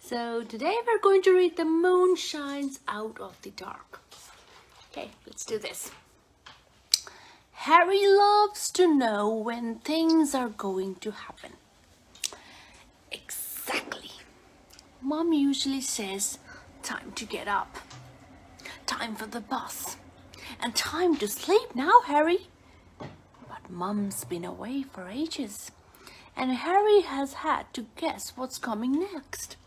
So today we're going to read The Moon Shines Out of the Dark. Okay, let's do this. Harry loves to know when things are going to happen. Exactly. Mom usually says, time to get up, time for the bus, and time to sleep now, Harry. But Mom's been away for ages, and Harry has had to guess what's coming next.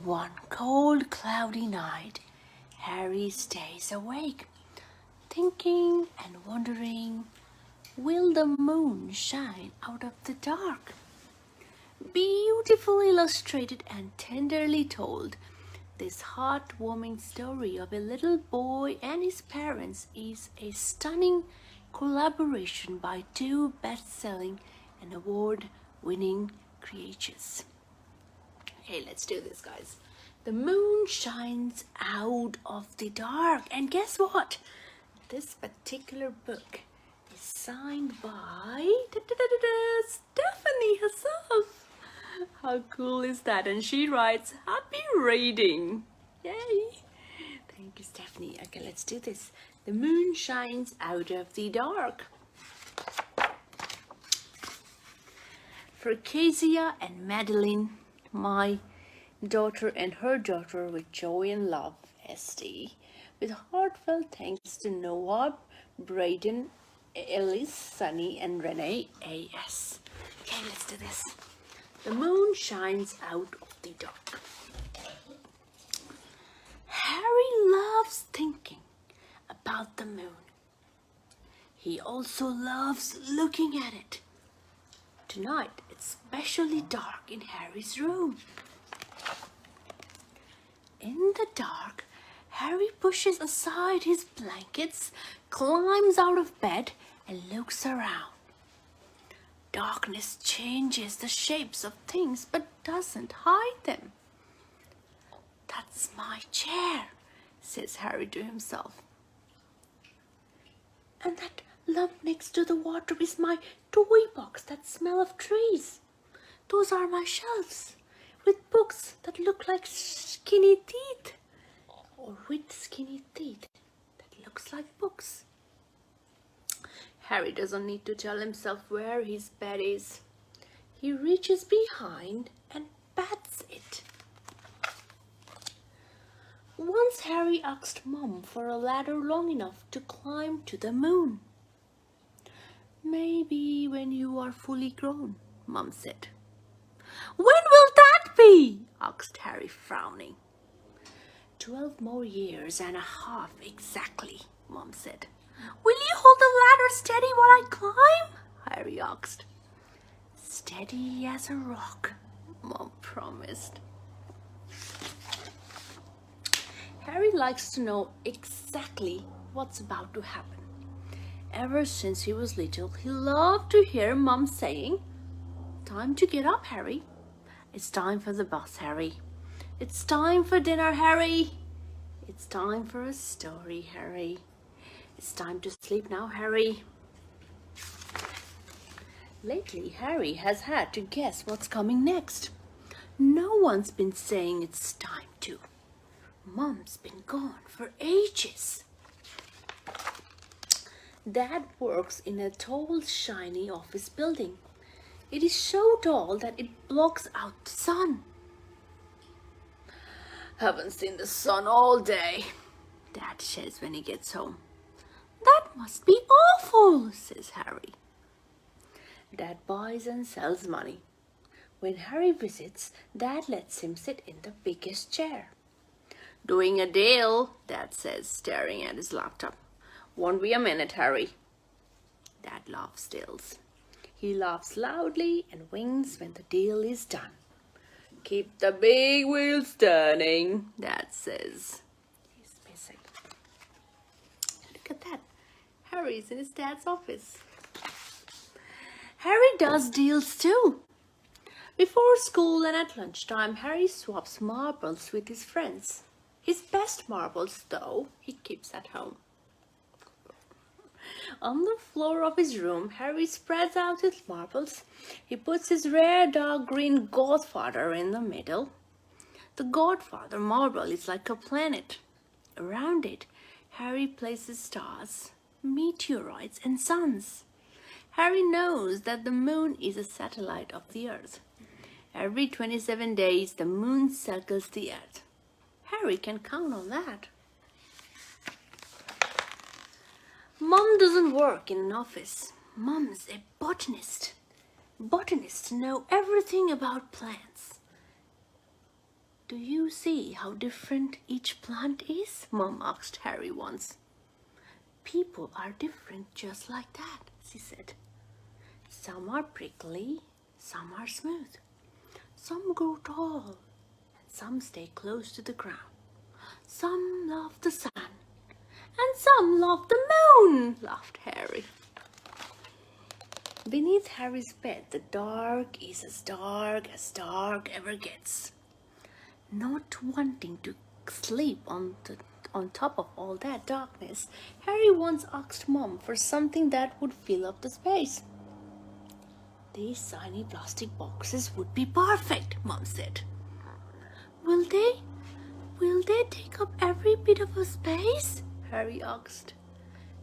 One cold, cloudy night, Harry stays awake, thinking and wondering, will the moon shine out of the dark? Beautifully illustrated and tenderly told, this heartwarming story of a little boy and his parents is a stunning collaboration by two best-selling and award-winning creators. Okay, let's do this, guys. The moon shines out of the dark. And guess what? This particular book is signed by Stephanie herself. How cool is that? And she writes, happy reading. Yay. Thank you, Stephanie. Okay, let's do this. The moon shines out of the dark. For Kezia and Madeline, my daughter and her daughter, with joy and love, SD, with heartfelt thanks to Noah, Braden, Ellis, Sunny, and Renee, AS. Okay, let's do this. The moon shines out of the dark. Harry loves thinking about the moon. He also loves looking at it. Tonight, it's especially dark in Harry's room. In the dark, Harry pushes aside his blankets, climbs out of bed, and looks around. Darkness changes the shapes of things but doesn't hide them. That's my chair, says Harry to himself. And that lump next to the water is my toy box that smell of trees. Those are my shelves with books that look like skinny teeth, or with skinny teeth that looks like books. Harry doesn't need to tell himself where his bed is. He reaches behind and pats it. Once Harry asked Mom for a ladder long enough to climb to the moon. Maybe when you are fully grown, Mom said. When will that be? Asked Harry, frowning. 12 more years and a half exactly, Mom said. Will you hold the ladder steady while I climb? Harry asked. Steady as a rock, Mom promised. Harry likes to know exactly what's about to happen. Ever since he was little, he loved to hear Mom saying, time to get up, Harry. It's time for the bus, Harry. It's time for dinner, Harry. It's time for a story, Harry. It's time to sleep now, Harry. Lately, Harry has had to guess what's coming next. No one's been saying it's time to. Mom's been gone for ages. Dad works in a tall, shiny office building. It is so tall that it blocks out the sun. Haven't seen the sun all day, Dad says when he gets home. That must be awful, says Harry. Dad buys and sells money. When Harry visits, Dad lets him sit in the biggest chair. Doing a deal, Dad says, staring at his laptop. Won't be a minute, Harry. Dad laughs still. He laughs loudly and winks when the deal is done. Keep the big wheels turning, Dad says. He's busy. Look at that. Harry's in his dad's office. Harry does deals too. Before school and at lunchtime, Harry swaps marbles with his friends. His best marbles, though, he keeps at home. On the floor of his room, Harry spreads out his marbles. He puts his rare dark green godfather in the middle. The Godfather marble is like a planet. Around it, Harry places stars, meteorites, and suns. Harry knows that the moon is a satellite of the Earth. Every 27 days, the moon circles the Earth. Harry can count on that. Mom doesn't work in an office. Mom's a botanist. Botanists know everything about plants. Do you see how different each plant is? Mom asked Harry once. People are different just like that, she said. Some are prickly, some are smooth. Some grow tall, and some stay close to the ground. Some love the sun, and some love the moon, laughed Harry. Beneath Harry's bed, the dark is as dark ever gets. Not wanting to sleep on top of all that darkness, Harry once asked Mom for something that would fill up the space. These tiny plastic boxes would be perfect, Mom said. Will they? Will they take up every bit of a space? Harry asked.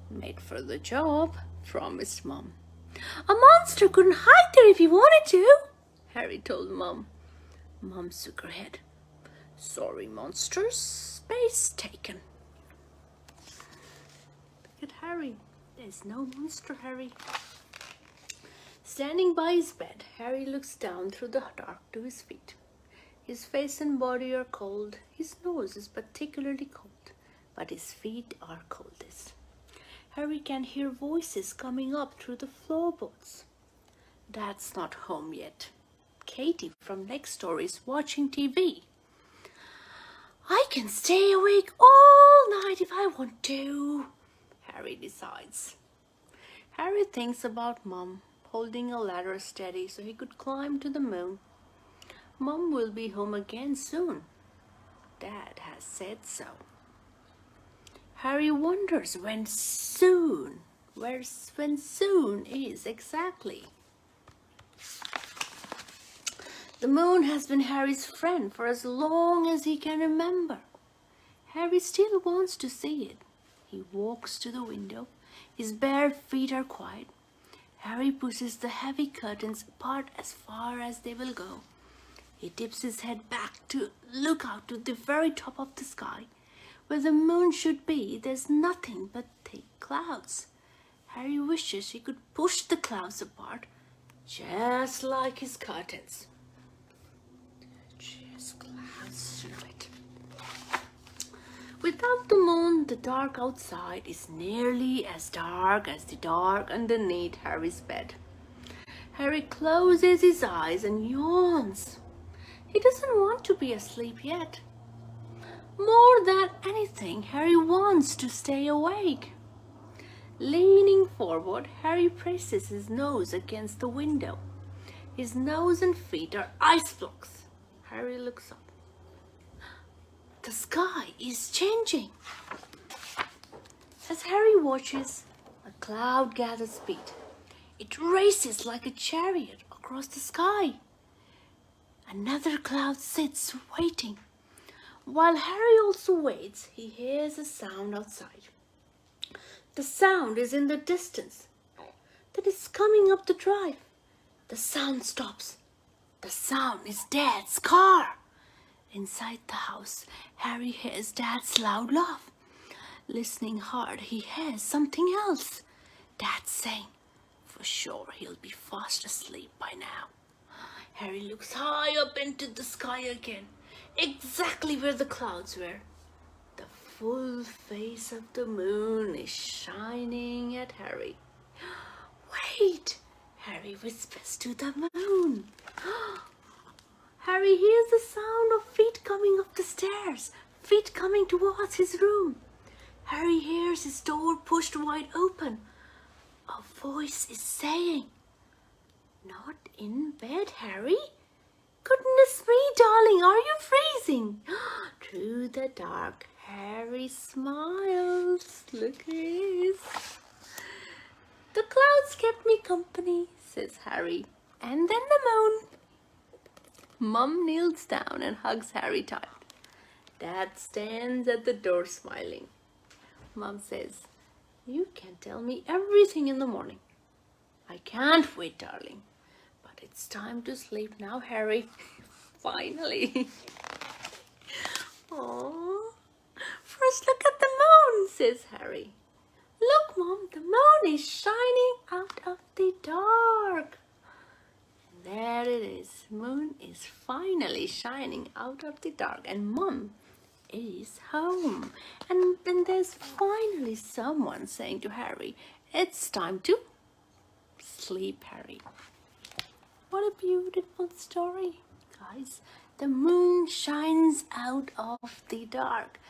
Made for the job, promised Mom. A monster couldn't hide there if he wanted to, Harry told Mom. Mom shook her head. Sorry, monsters. Space taken. Look at Harry. There's no monster, Harry. Standing by his bed, Harry looks down through the dark to his feet. His face and body are cold. His nose is particularly cold, but his feet are coldest. Harry can hear voices coming up through the floorboards. Dad's not home yet. Katie from next door is watching TV. I can stay awake all night if I want to, Harry decides. Harry thinks about Mom, holding a ladder steady so he could climb to the moon. Mom will be home again soon. Dad has said so. Harry wonders when soon is exactly. The moon has been Harry's friend for as long as he can remember. Harry still wants to see it. He walks to the window. His bare feet are quiet. Harry pushes the heavy curtains apart as far as they will go. He dips his head back to look out to the very top of the sky. Where the moon should be, there's nothing but thick clouds. Harry wishes he could push the clouds apart, just like his curtains. Just clouds tonight. Without the moon, the dark outside is nearly as dark as the dark underneath Harry's bed. Harry closes his eyes and yawns. He doesn't want to be asleep yet. More than anything, Harry wants to stay awake. Leaning forward, Harry presses his nose against the window. His nose and feet are ice blocks. Harry looks up. The sky is changing. As Harry watches, a cloud gathers speed. It races like a chariot across the sky. Another cloud sits waiting. While Harry also waits, he hears a sound outside. The sound is in the distance. That is coming up the drive. The sound stops. The sound is Dad's car. Inside the house, Harry hears Dad's loud laugh. Listening hard, he hears something else. Dad saying, for sure he'll be fast asleep by now. Harry looks high up into the sky again, exactly where the clouds were. The full face of the moon is shining at Harry. Wait, Harry whispers to the moon. Harry hears the sound of feet coming up the stairs, feet coming towards his room. Harry hears his door pushed wide open. A voice is saying, "Not in bed, Harry? Goodness me, darling, are you freezing?" Through the dark, Harry smiles. Look at this. "The clouds kept me company," says Harry. "And then the moon." Mum kneels down and hugs Harry tight. Dad stands at the door smiling. Mum says, "You can tell me everything in the morning." "I can't wait, darling. But it's time to sleep now, Harry." Finally. Aww. "First look at the moon," says Harry. "Look, Mom, the moon is shining out of the dark." There it is. Moon is finally shining out of the dark, and Mom is home. And then there's finally someone saying to Harry, "It's time to sleep, Harry." What a beautiful story, guys. The moon shines out of the dark.